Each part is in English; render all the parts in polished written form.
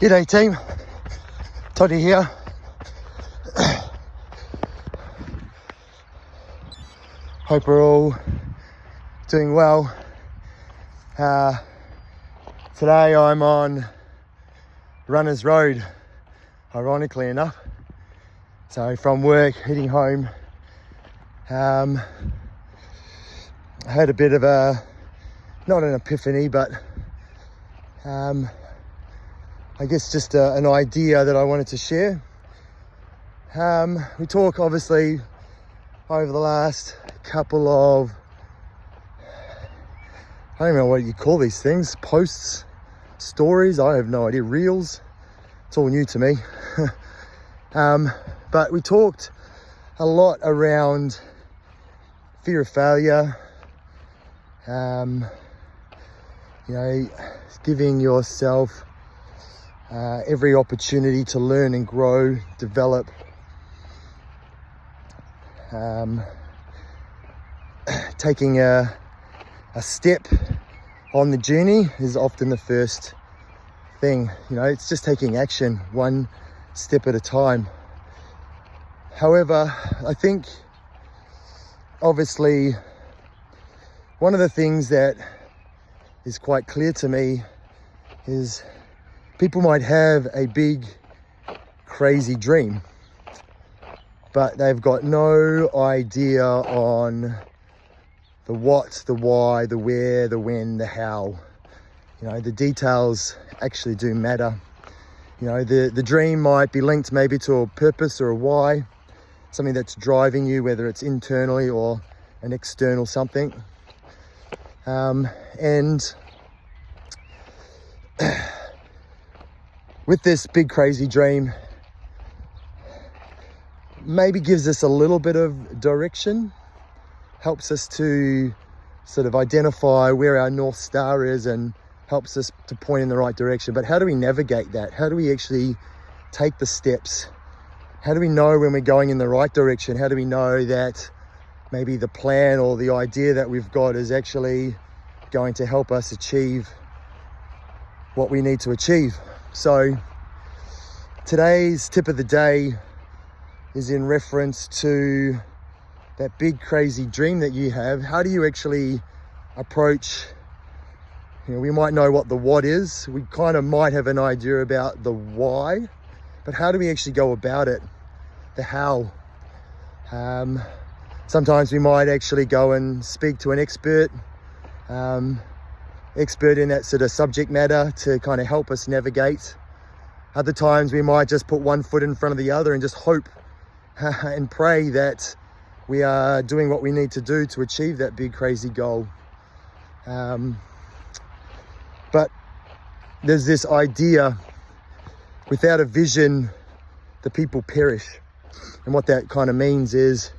G'day team, Toddy here. Hope we're all doing well. Today I'm on Runners Road, ironically enough. So from work, heading home. I had a bit of not an epiphany, but I guess just an idea that I wanted to share. We talk obviously over the last couple of, I don't know what you call these things, posts, stories, I have no idea, reels. It's all new to me. But we talked a lot around fear of failure, giving yourself every opportunity to learn and grow, develop. Taking a step on the journey is often the first thing. It's just taking action one step at a time. However, I think obviously one of the things that is quite clear to me is people might have a big, crazy dream, but they've got no idea on the what, the why, the where, the when, the how. The details actually do matter. The dream might be linked maybe to a purpose or a why, something that's driving you, whether it's internally or an external something. And with this big crazy dream, maybe gives us a little bit of direction, helps us to sort of identify where our North Star is and helps us to point in the right direction. But how do we navigate that? How do we actually take the steps? How do we know when we're going in the right direction? How do we know that maybe the plan or the idea that we've got is actually going to help us achieve what we need to achieve? So today's tip of the day is in reference to that big crazy dream that you have. How do you actually approach, we might know what the what is, we kind of might have an idea about the why, but how do we actually go about it? The how. Sometimes we might actually go and speak to an expert in that sort of subject matter to kind of help us navigate. Other times we might just put one foot in front of the other and just hope and pray that we are doing what we need to do to achieve that big crazy goal. But there's this idea, without a vision, the people perish. And what that kind of means is,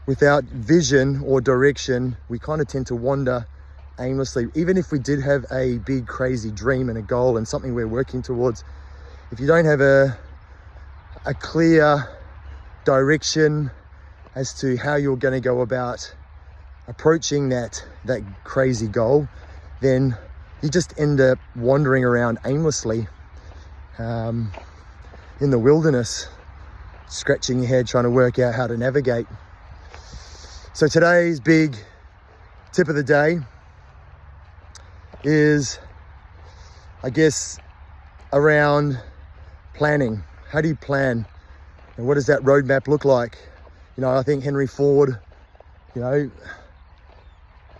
without vision or direction, we kind of tend to wander aimlessly. Even if we did have a big crazy dream and a goal and something we're working towards, if you don't have a clear direction as to how you're going to go about approaching that crazy goal, then you just end up wandering around aimlessly in the wilderness, scratching your head trying to work out how to navigate. So today's big tip of the day is, I guess, around planning. How do you plan? And what does that roadmap look like? I think Henry Ford,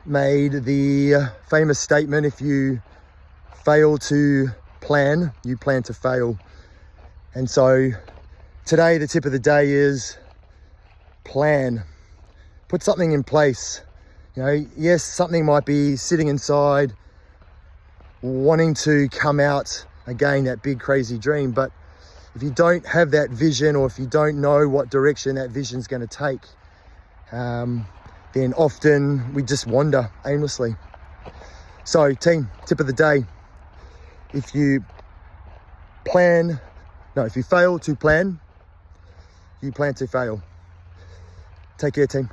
made the famous statement, if you fail to plan, you plan to fail. And so today, the tip of the day is plan. Put something in place. Yes, something might be sitting inside, wanting to come out again, that big crazy dream. But if you don't have that vision, or if you don't know what direction that vision's going to take, then often we just wander aimlessly. So team, tip of the day, if you fail to plan, you plan to fail. Take care, team.